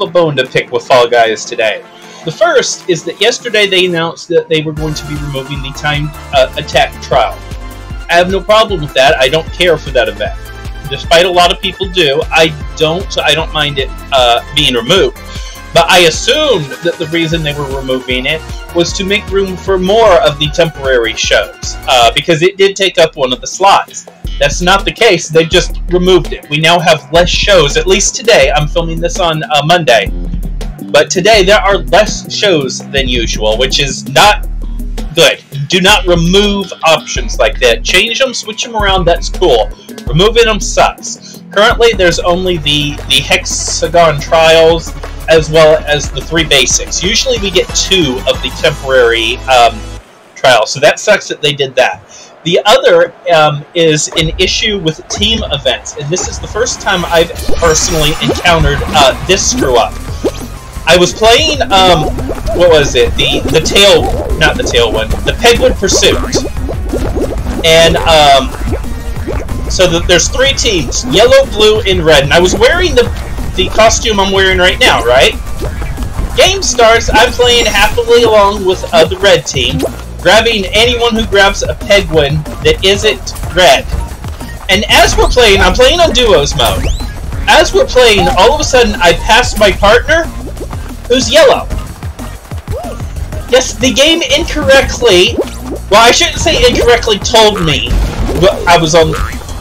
have a bone to pick with Fall Guys today. The first is that yesterday they announced that they were going to be removing the timed attack trial. I have no problem with that. I don't care for that event. Despite a lot of people do, I don't, so I don't mind it being removed. But I assumed that the reason they were removing it was to make room for more of the temporary shows, because it did take up one of the slots. That's not the case. They just removed it. We now have less shows, at least today. I'm filming this on Monday. But today there are less shows than usual, which is not good. Do not remove options like that. Change them, switch them around, that's cool. Removing them sucks. Currently there's only the hexagon trials, as well as the 3 basics. Usually we get 2 of the temporary trials, so that sucks that they did that. The other is an issue with team events, and this is the first time I've personally encountered this screw up. I was playing, what was it? The tail, not the tail one, the Pegwood Pursuit. And, so there's 3 teams, yellow, blue, and red, and I was wearing the costume I'm wearing right now, right? Game starts, I'm playing happily along with the red team, grabbing anyone who grabs a Pegwood that isn't red. And as we're playing, I'm playing on duos mode. As we're playing, all of a sudden I pass my partner, who's yellow. Yes, the game incorrectly, well, I shouldn't say incorrectly, told me I was on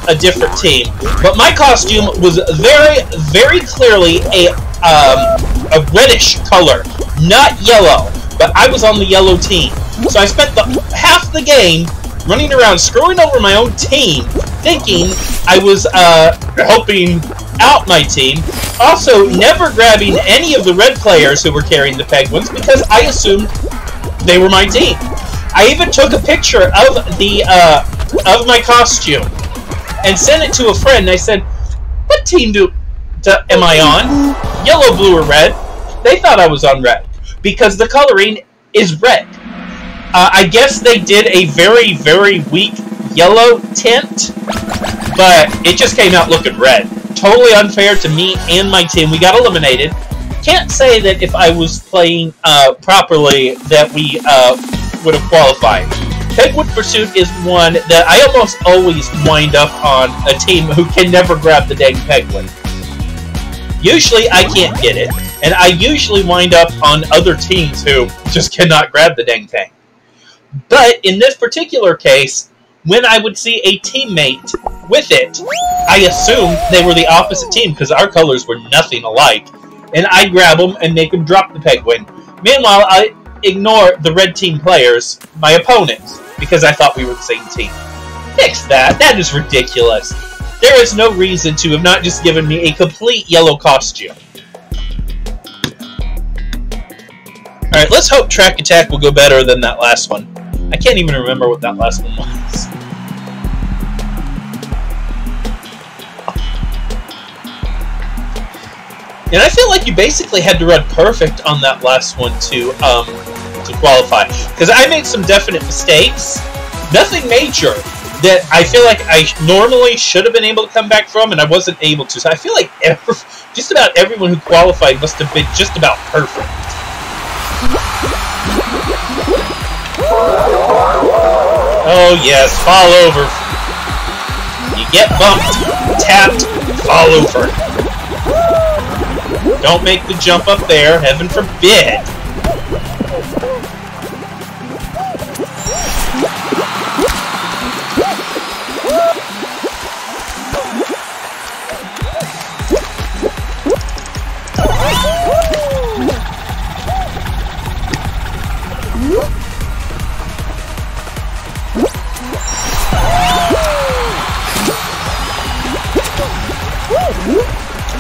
a different team, but my costume was very, very clearly a reddish color, not yellow, but I was on the yellow team. So I spent half the game running around screwing over my own team, thinking I was helping out my team, also never grabbing any of the red players who were carrying the Pegwoods because I assumed they were my team. I even took a picture of the of my costume and sent it to a friend. I said, "What team am I on? Yellow, blue, or red?" They thought I was on red because the coloring is red. I guess they did a very, very weak yellow tint, but it just came out looking red. Totally unfair to me and my team. We got eliminated. Can't say that if I was playing properly that we would have qualified. Pegwood Pursuit is one that I almost always wind up on a team who can never grab the dang Pegwood. Usually I can't get it, and I usually wind up on other teams who just cannot grab the dang thing. But in this particular case, when I would see a teammate with it, I assumed they were the opposite team because our colors were nothing alike, and I grab them and make them drop the Pegwood. Meanwhile, I ignore the red team players, my opponents, because I thought we were the same team. Fix that. That is ridiculous. There is no reason to have not just given me a complete yellow costume. Alright, let's hope Track Attack will go better than that last one. I can't even remember what that last one was. And I feel like you basically had to run perfect on that last one to qualify. Because I made some definite mistakes. Nothing major that I feel like I normally should have been able to come back from, and I wasn't able to. So I feel like just about everyone who qualified must have been just about perfect. Oh yes, fall over. You get bumped, tapped, fall over. Don't make the jump up there, heaven forbid.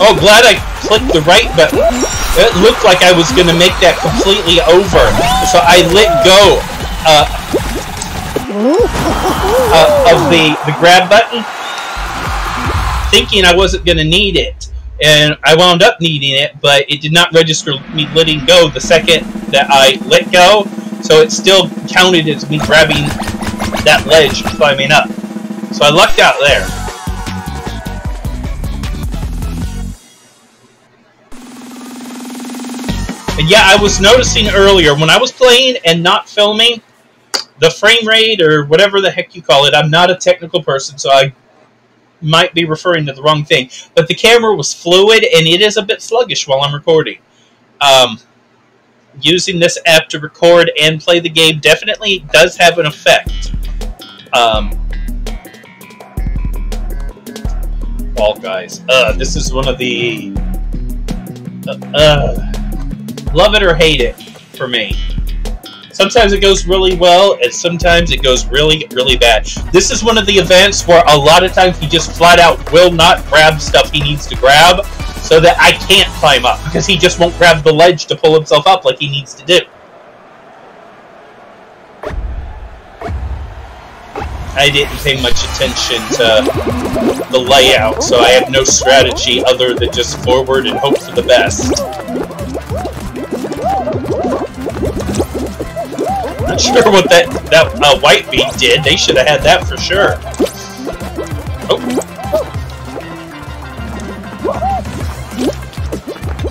Oh, glad I clicked the right button. It looked like I was going to make that completely over. So I let go of the grab button, thinking I wasn't going to need it. And I wound up needing it, but it did not register me letting go the second that I let go. So it still counted as me grabbing that ledge and climbing up. So I lucked out there. And yeah, I was noticing earlier, when I was playing and not filming, the frame rate, or whatever the heck you call it, I'm not a technical person, so I might be referring to the wrong thing, but the camera was fluid, and it is a bit sluggish while I'm recording. Using this app to record and play the game definitely does have an effect. Fall Guys. This is one of the... love it or hate it for me. Sometimes it goes really well, and sometimes it goes really, really bad. This is one of the events where a lot of times he just flat out will not grab stuff he needs to grab, so that I can't climb up, because he just won't grab the ledge to pull himself up like he needs to do. I didn't pay much attention to the layout, so I have no strategy other than just forward and hope for the best. Not sure what that white beat did. They should have had that for sure. Oh.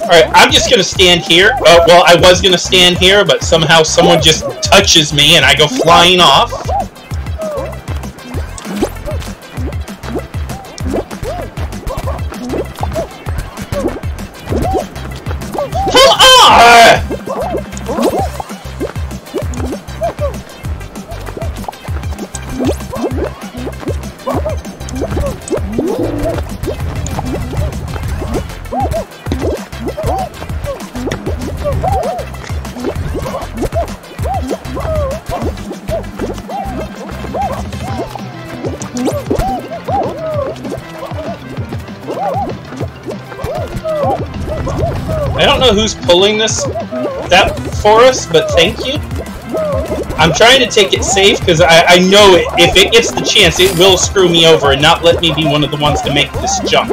Alright, I'm just gonna stand here. Well, I was gonna stand here, but somehow someone just touches me and I go flying off. Come on! I don't know who's pulling that for us, but thank you. I'm trying to take it safe because I know if it gets the chance, it will screw me over and not let me be one of the ones to make this jump.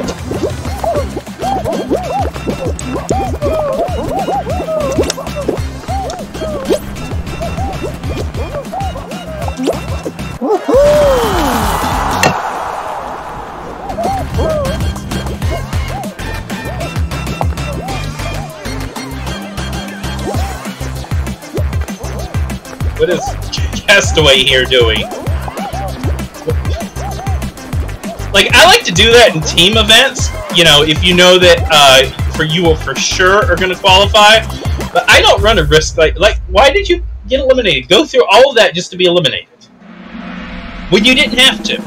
What is Castaway here doing? Like, I like to do that in team events, you know, if you know that you will for sure are going to qualify, but I don't run a risk like, why did you get eliminated? Go through all of that just to be eliminated when you didn't have to.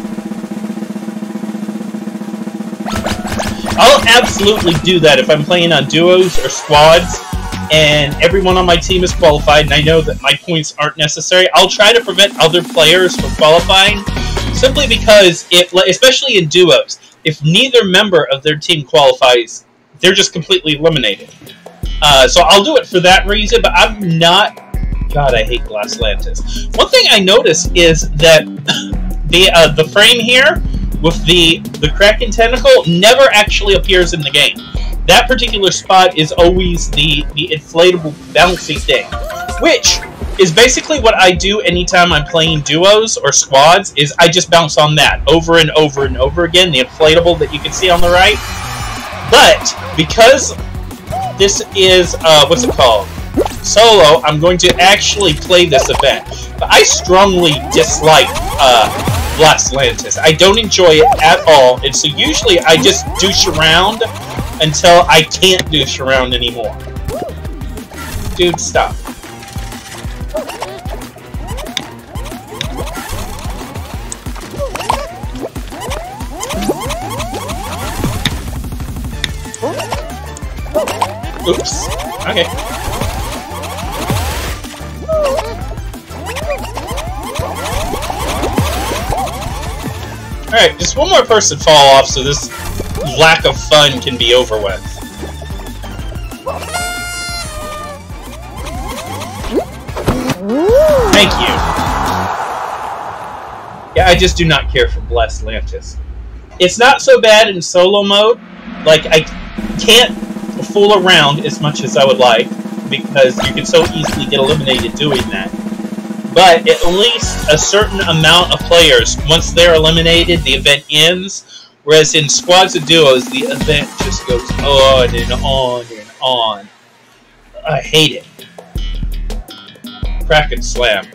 I'll absolutely do that if I'm playing on duos or squads and everyone on my team is qualified and I know that my points aren't necessary. I'll try to prevent other players from qualifying simply because, especially in duos, if neither member of their team qualifies, they're just completely eliminated. So I'll do it for that reason, but I'm not... God, I hate Glasslantis. One thing I noticed is that the frame here with the Kraken tentacle never actually appears in the game. That particular spot is always the inflatable bouncy thing, which is basically what I do anytime I'm playing duos or squads, is I just bounce on that over and over and over again, the inflatable that you can see on the right. But because this is, what's it called? Solo, I'm going to actually play this event. But I strongly dislike Glasslantis. I don't enjoy it at all, and so usually I just douche around until I can't douche around anymore. Dude, stop. Oops. Okay. Alright, just one more person fall off so this lack of fun can be over with. Thank you. Yeah, I just do not care for Glasslantis. It's not so bad in solo mode. Like, I can't fool around as much as I would like, because you can so easily get eliminated doing that. But at least a certain amount of players, once they're eliminated, the event ends. Whereas in squads and duos, the event just goes on and on and on. I hate it. Kraken Slam.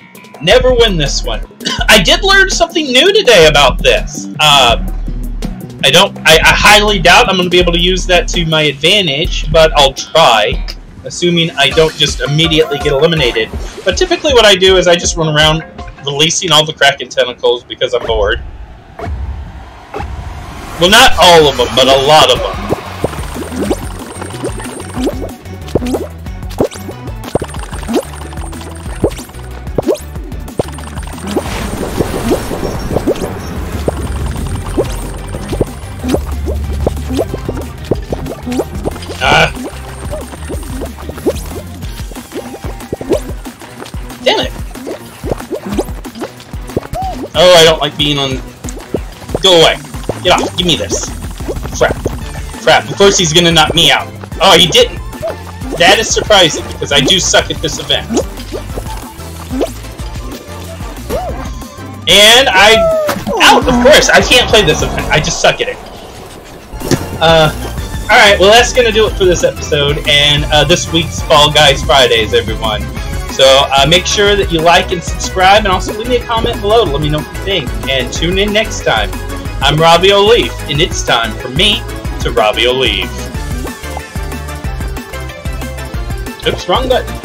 Never win this one. I did learn something new today about this. I highly doubt I'm going to be able to use that to my advantage, but I'll try, assuming I don't just immediately get eliminated. But typically what I do is I just run around releasing all the Kraken tentacles because I'm bored. Well, not all of them, but a lot of them. Damn it! Oh, I don't like being on... Go away. Get off. Give me this. Crap. Crap. Of course he's gonna knock me out. Oh, he didn't. That is surprising, because I do suck at this event. And out, of course! I can't play this event. I just suck at it. Alright, well that's gonna do it for this episode, and this week's Fall Guys Fridays, everyone. So make sure that you like and subscribe, and also leave me a comment below to let me know what you think. And tune in next time. I'm Robbie O'Leaf, and it's time for me to Robbie O'Leaf. Oops, wrong button.